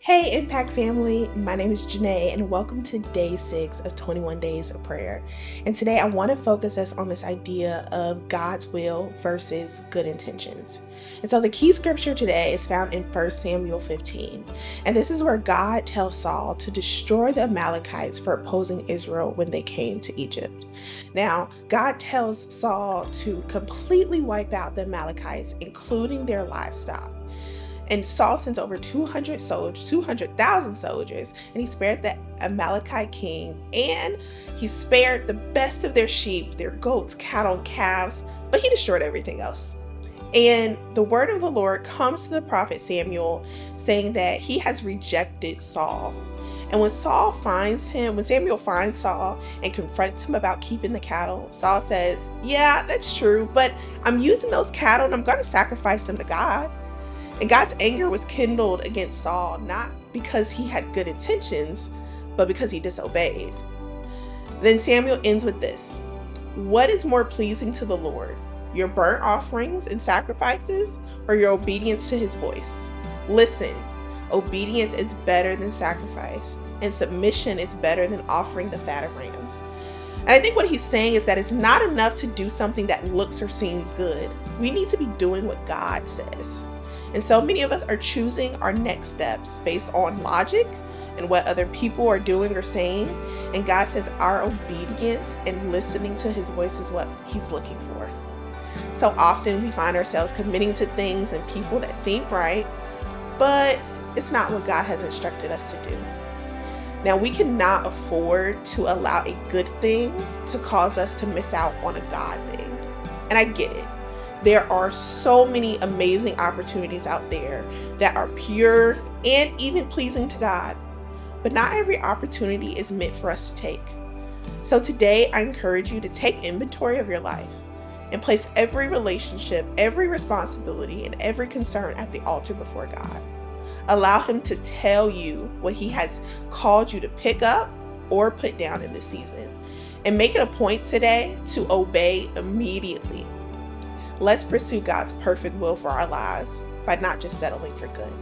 Hey, Impact family, my name is Janae, and welcome to day 6 of 21 Days of Prayer. And today I want to focus us on this idea of God's will versus good intentions. And so the key scripture today is found in 1 Samuel 15. And this is where God tells Saul to destroy the Amalekites for opposing Israel when they came to Egypt. Now, God tells Saul to completely wipe out the Amalekites, including their livestock. And Saul sends over 200,000 soldiers, and he spared the Amalekite king, and he spared the best of their sheep, their goats, cattle, and calves, but he destroyed everything else. And the word of the Lord comes to the prophet Samuel saying that he has rejected Saul. And when Samuel finds Saul and confronts him about keeping the cattle, Saul says, "Yeah, that's true, but I'm using those cattle and I'm going to sacrifice them to God." And God's anger was kindled against Saul, not because he had good intentions, but because he disobeyed. Then Samuel ends with this: "What is more pleasing to the Lord, your burnt offerings and sacrifices, or your obedience to his voice? Listen, obedience is better than sacrifice, and submission is better than offering the fat of rams." And I think what he's saying is that it's not enough to do something that looks or seems good. We need to be doing what God says. And so many of us are choosing our next steps based on logic and what other people are doing or saying. And God says our obedience and listening to his voice is what he's looking for. So often we find ourselves committing to things and people that seem right, but it's not what God has instructed us to do. Now, we cannot afford to allow a good thing to cause us to miss out on a God thing. And I get it. There are so many amazing opportunities out there that are pure and even pleasing to God, but not every opportunity is meant for us to take. So today, I encourage you to take inventory of your life and place every relationship, every responsibility, and every concern at the altar before God. Allow him to tell you what he has called you to pick up or put down in this season, and make it a point today to obey immediately. Let's pursue God's perfect will for our lives by not just settling for good.